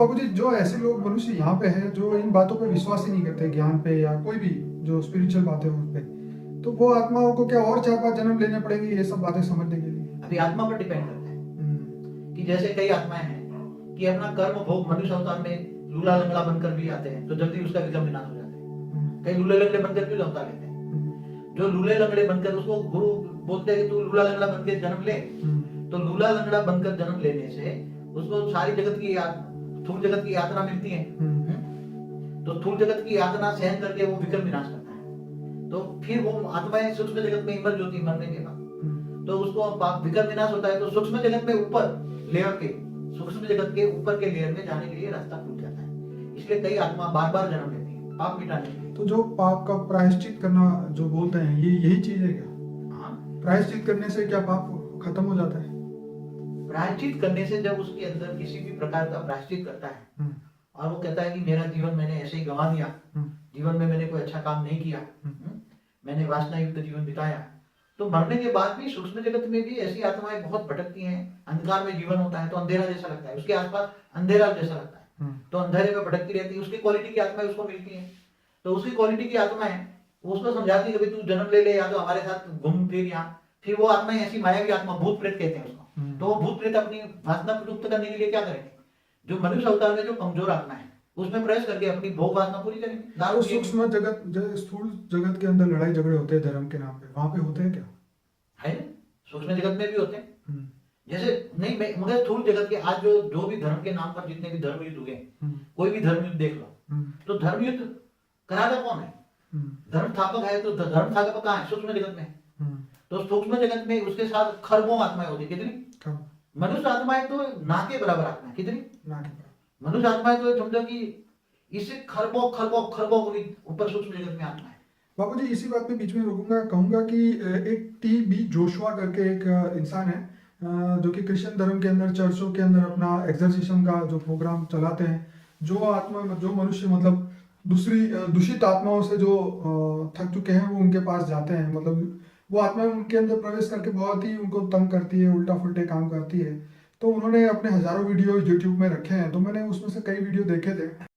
बाबू जी, जो ऐसे लोग मनुष्य यहाँ पे है जो इन बातों पे विश्वास ही नहीं करते, ज्ञान पे या कोई भी जो स्पिरिचुअल बातें हैं उन पे, तो वो आत्माओं को क्या और 4-5 जन्म लेने पड़ेंगे ये सब बातें समझने के लिए? अभी आत्मा पर डिपेंड करता है कि जैसे कई आत्माएं हैं कि अपना कर्म भोग मनुष्य अवतार में लूला लंगड़ा बनकर भी आते हैं तो जल्दी उसका विक्रम विनाश हो जाता है। कई लूले लंगड़े बनकर भी अवतार लेते हैं। जो लूले लंगड़े बनकर, उसको गुरु बोलते हैं कि तू लूला लंगड़ा बनकर जन्म ले, तो लूला लंगड़ा बनकर जन्म लेने से उसको सारी जगत की स्थूल जगत की यातना मिलती है। तो स्थूल जगत की यातना सहन करके वो विक्रम विनाश करता है। तो फिर वो आत्माएं सूक्ष्म जगत में इमर्ज होती है मरने के बाद, तो उसको विक्रम विनाश होता है। तो सूक्ष्म जगत में ऊपर लेयर के, सूक्ष्म जगत के ऊपर के लेयर में जाने के लिए रास्ता खुल जाता है। इसलिए कई आत्मा बार बार जन्म लेती है पाप मिटाने के लिए। तो जो पाप का प्रायश्चित करना जो बोलते हैं, ये यही चीज है क्या? हाँ, प्रायश्चित करने से क्या पाप खत्म हो जाता है? प्रायश्चित करने से जब उसके अंदर किसी भी प्रकार का प्रायश्चित करता है और वो कहता है कि मेरा जीवन मैंने ऐसे ही गंवा दिया, जीवन में मैंने कोई अच्छा काम नहीं किया, मैंने वासना युक्त जीवन बिताया, तो मरने के बाद भी सूक्ष्म जगत में भी ऐसी आत्माएं बहुत भटकती हैं। अंधकार में जीवन होता है तो अंधेरा जैसा लगता है, उसके आसपास अंधेरा जैसा लगता है, तो अंधेरे में भटकती रहती है। उसकी क्वालिटी की आत्माएं उसको मिलती हैं, तो उसकी क्वालिटी की आत्माएं वो उसको समझाती है कि तू जन्म ले ले या तो हमारे साथ घूम फिर यहाँ। फिर वो आत्माएं ऐसी मायावी आत्मा, भूत प्रेत कहते हैं उसको, तो वो भूत प्रेत अपनी वासना प्रयुक्त करने के लिए क्या करेंगे, जो मनुष्य अवतार में जो कमजोर आत्मा है उसमें प्रवेश करके अपनी भोग वासना पूरी करेंगे। दारू सूक्ष्म जगत, जो स्थूल जगत के अंदर लड़ाई झगड़े होते हैं धर्म के नाम पे, वहां पे होते हैं क्या? है, सूक्ष्म जगत में भी होते हैं। जैसे नहीं, मगर स्थूल जगत के आज जो भी धर्म के नाम पर जितने भी धर्म युद्ध हुए, कोई भी धर्म युद्ध देख लो, तो धर्म युद्ध कराता कौन है? धर्म स्थापक है। तो धर्म स्थापक कहाँ है? सूक्ष्म जगत में। तो सूक्ष्म जगत में उसके साथ खरबों आत्माएं होती, कितनी? मनुष्य आत्माएं तो ना के बराबर आत्माएं, कितनी? ना के बराबर। मनुष्य आत्माएं तो समझो कि इससे खरबों खरबों खरबों ऊपर सूक्ष्म जगत में आत्मा है। बाबू जी, इसी बात पे बीच में रुकूंगा, कहूंगा कि एक टी.बी. जोशुआ करके एक इंसान है जो कि क्रिश्चियन धर्म के अंदर चर्चों के अंदर अपना एक्सर्सिज्म का जो प्रोग्राम चलाते हैं। जो मनुष्य मतलब दूसरी दूषित आत्माओं से जो थक चुके हैं वो उनके पास जाते हैं, मतलब वो आत्माएं उनके अंदर प्रवेश करके बहुत ही उनको तंग करती है, उल्टा फुल्टे काम करती है। तो उन्होंने अपने हजारों वीडियो यूट्यूब में रखे हैं, तो मैंने उसमें से कई वीडियो देखे थे।